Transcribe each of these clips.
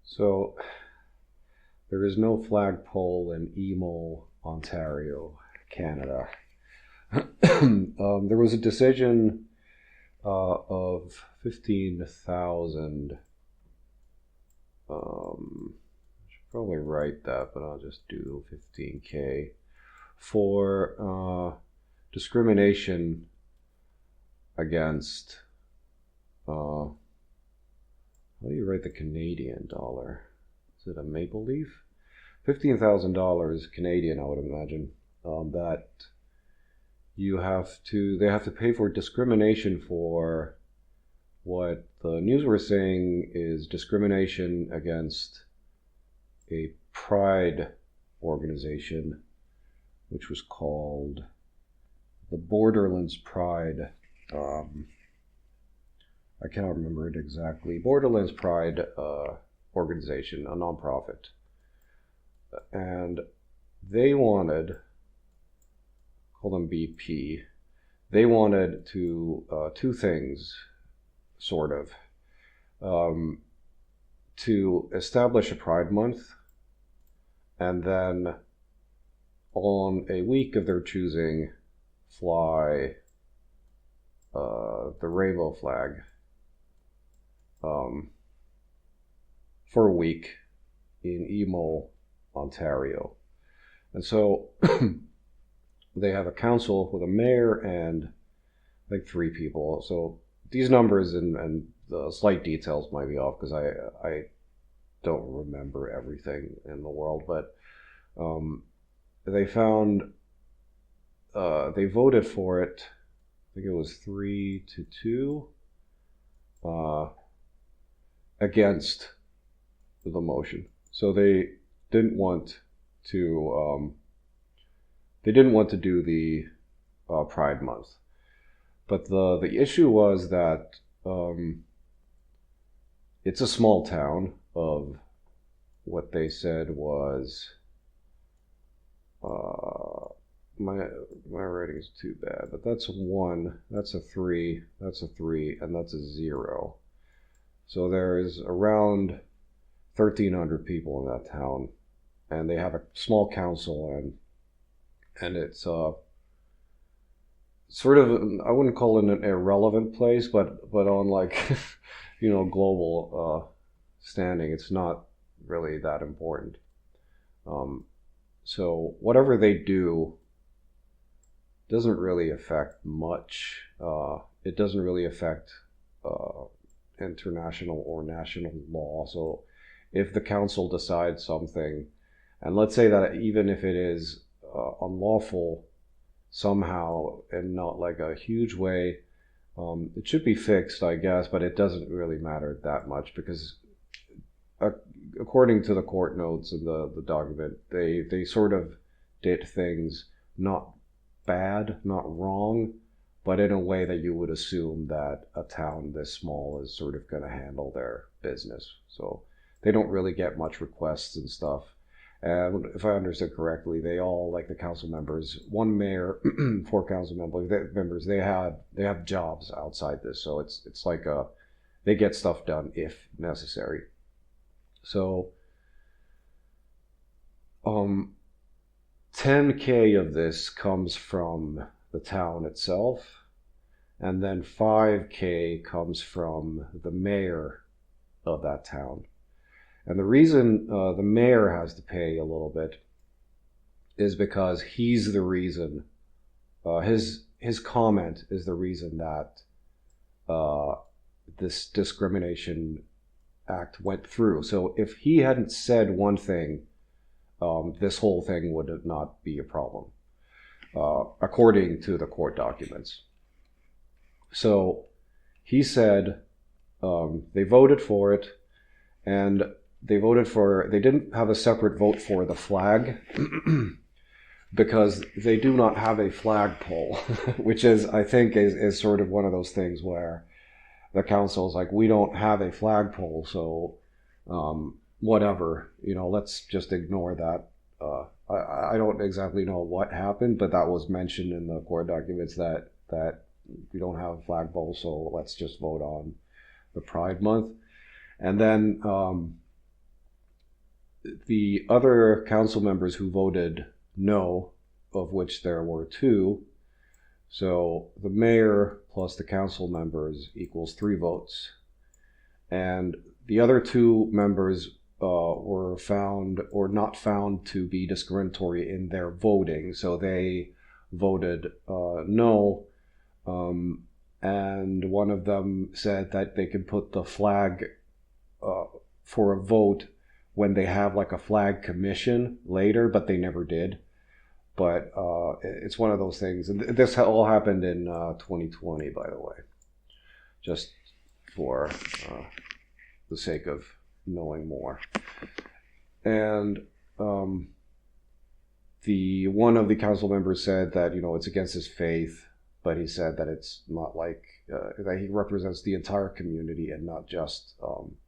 So there is no flagpole in Emo, Ontario, Canada. There was a decision of 15,000. I should probably write that, but I'll just do 15K for discrimination against. How do you write the Canadian dollar? Is it a maple leaf? $15,000 Canadian, I would imagine. That they have to pay for discrimination for what the news were saying is discrimination against a pride organization, which was called the Borderlands Pride. I cannot remember it exactly. Borderlands Pride organization, a nonprofit. And they wanted, call them BP, they wanted to, two things, sort of. To establish a Pride Month, and then on a week of their choosing, fly the rainbow flag for a week in Emo, Ontario. And so they have a council with a mayor and like 3 people. So these numbers and the slight details might be off because I don't remember everything in the world, but they found they voted for it. I think it was 3-2 against the motion. So they didn't want to do the Pride Month. But the issue was that it's a small town of what they said was my writing is too bad, but that's a 1, that's a 3, that's a 3, and that's a 0. So there's around 1,300 people in that town, and they have a small council, and it's sort of, I wouldn't call it an irrelevant place, but on like global standing, it's not really that important. So whatever they do doesn't really affect much. It doesn't really affect international or national law. So if the council decides something, and let's say that even if it is unlawful somehow and not like a huge way, it should be fixed, I guess, but it doesn't really matter that much because according to the court notes and the document, they sort of did things not bad, not wrong, but in a way that you would assume that a town this small is sort of going to handle their business. So they don't really get much requests and stuff. And if I understood correctly, they all, like the council members, 1 mayor, 4 council members, they have jobs outside this. So it's like they get stuff done if necessary. So 10K of this comes from the town itself, and then 5K comes from the mayor of that town. And the reason the mayor has to pay a little bit is because he's the reason, his comment is the reason that this discrimination act went through. So if he hadn't said one thing, this whole thing would not be a problem, according to the court documents. So he said they voted for it, and they didn't have a separate vote for the flag because they do not have a flagpole, which is, I think, is sort of one of those things where the council is like, we don't have a flagpole, so whatever, let's just ignore that. I don't exactly know what happened, but that was mentioned in the court documents that we don't have a flagpole, so let's just vote on the Pride Month. And then the other council members who voted no, of which there were two, so the mayor plus the council members equals 3 votes. And the other 2 members were found or not found to be discriminatory in their voting. So they voted no. And one of them said that they can put the flag for a vote when they have like a flag commission later, but they never did. But it's one of those things. And this all happened in 2020, by the way, just for the sake of knowing more. And the one of the council members said that, it's against his faith, but he said that it's not like that he represents the entire community and not just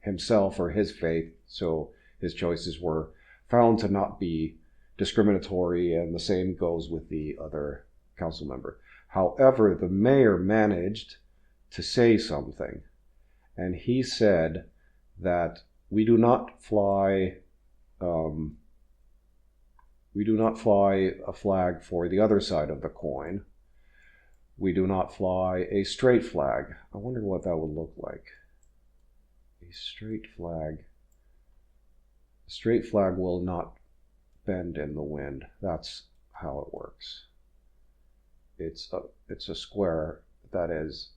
himself or his faith. So his choices were found to not be discriminatory, and the same goes with the other council member. However, the mayor managed to say something, and he said that we do not fly a flag for the other side of the coin. We do not fly a straight flag. I wonder what that would look like. A straight flag. A straight flag will not bend in the wind. That's how it works. It's a square that is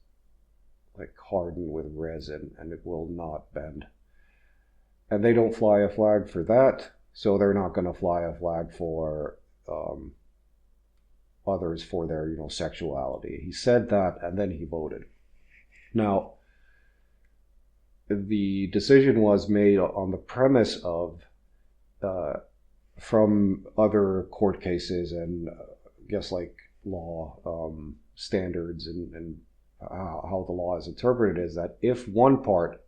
like hardened with resin, and it will not bend. And they don't fly a flag for that, so they're not going to fly a flag for others for their sexuality. He said that, and then he voted. Now, the decision was made on the premise of from other court cases and I guess like law standards and how the law is interpreted, is that if one part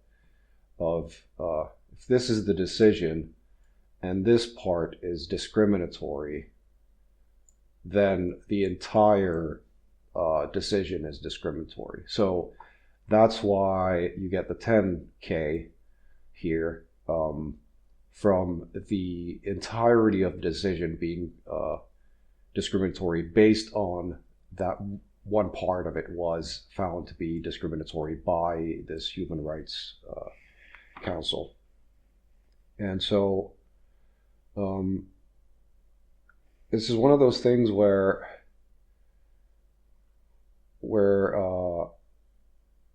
of if this is the decision and this part is discriminatory, then the entire decision is discriminatory. So that's why you get the 10K here from the entirety of the decision being discriminatory based on that one part of it was found to be discriminatory by this human rights council. And so this is one of those things where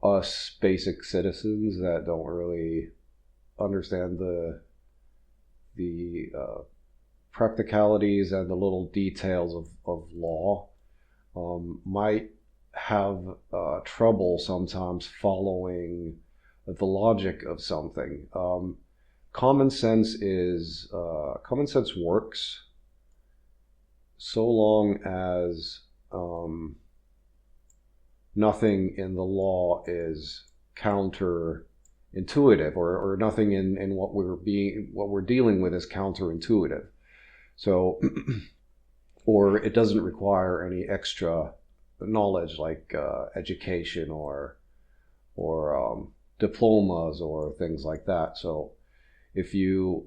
us basic citizens that don't really understand the practicalities and the little details of law might have trouble sometimes following the logic of something. Common sense works so long as nothing in the law is counterintuitive, or nothing in what we're dealing with is counterintuitive. So, or it doesn't require any extra knowledge like education or diplomas or things like that. So, if you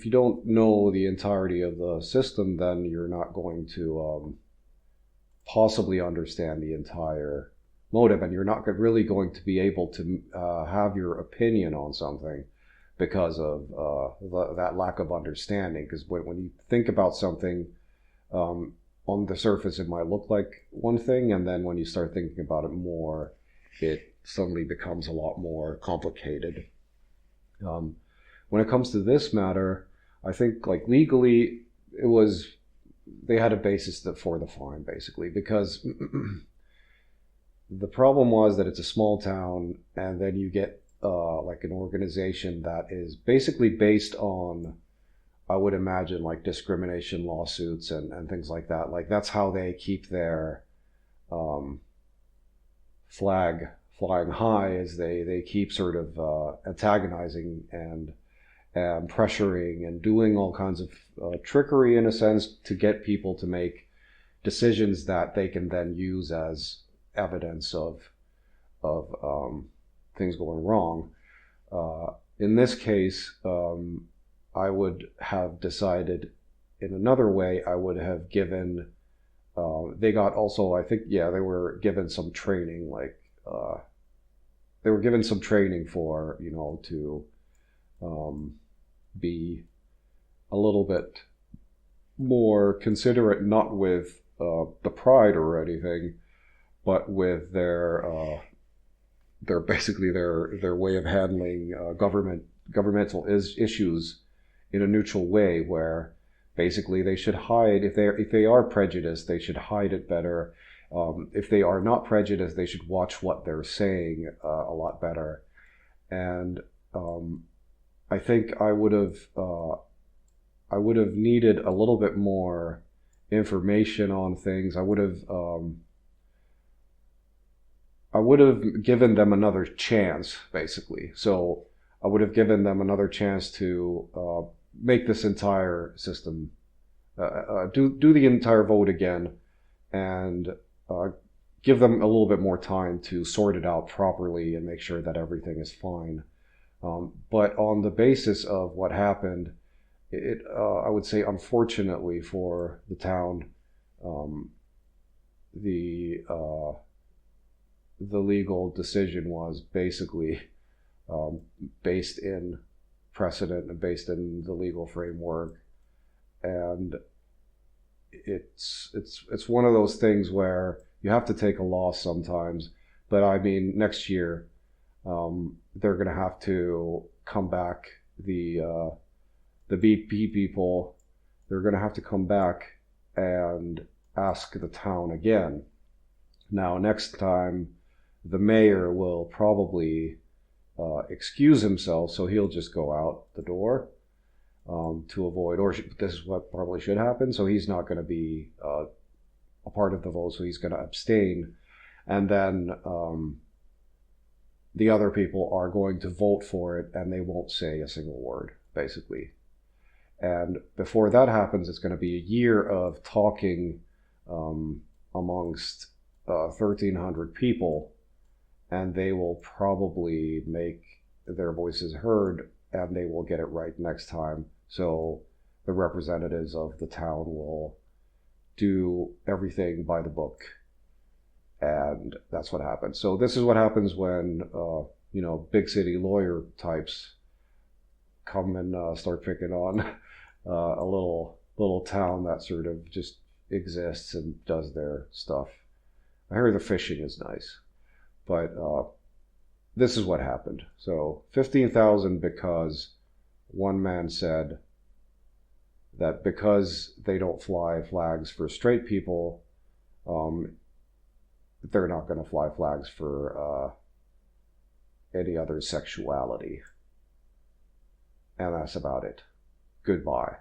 don't know the entirety of the system, then you're not going to possibly understand the entire motive, and you're not really going to be able to have your opinion on something because of that lack of understanding. Because when you think about something, on the surface it might look like one thing, and then when you start thinking about it more, it suddenly becomes a lot more complicated. When it comes to this matter, I think like legally they had a basis for the fine, basically, because the problem was that it's a small town, and then you get like an organization that is basically based on, I would imagine, like discrimination lawsuits and things like that. Like that's how they keep their flag flying high, is they keep sort of antagonizing and pressuring and doing all kinds of trickery, in a sense, to get people to make decisions that they can then use as evidence of things going wrong. In this case, I would have decided in another way. I would have given. They got also, I think, yeah, they were given some training, like they were given some training for, to be a little bit more considerate, not with the pride or anything, but with their basically their way of handling governmental issues in a neutral way, where basically they should hide if they are prejudiced, they should hide it better. If they are not prejudiced, they should watch what they're saying a lot better. And I think I would have needed a little bit more information on things. I would have given them another chance, basically. So I would have given them another chance to make this entire system, do the entire vote again, and give them a little bit more time to sort it out properly and make sure that everything is fine. But on the basis of what happened, I would say, unfortunately for the town, the legal decision was basically based in precedent and based in the legal framework, and it's one of those things where you have to take a loss sometimes. But I mean, next year they're going to have to come back. The BP people, they're going to have to come back and ask the town again. Now, next time, the mayor will probably excuse himself, so he'll just go out the door to avoid, or this is what probably should happen, so he's not going to be a part of the vote, so he's going to abstain. And then the other people are going to vote for it, and they won't say a single word, basically. And before that happens, it's going to be a year of talking amongst 1,300 people, and they will probably make their voices heard, and they will get it right next time. So the representatives of the town will do everything by the book, and that's what happens. So this is what happens when big city lawyer types come and start picking on a little town that sort of just exists and does their stuff. I hear the fishing is nice, but this is what happened. So 15,000 because one man said that because they don't fly flags for straight people, they're not going to fly flags for any other sexuality. And that's about it. Goodbye.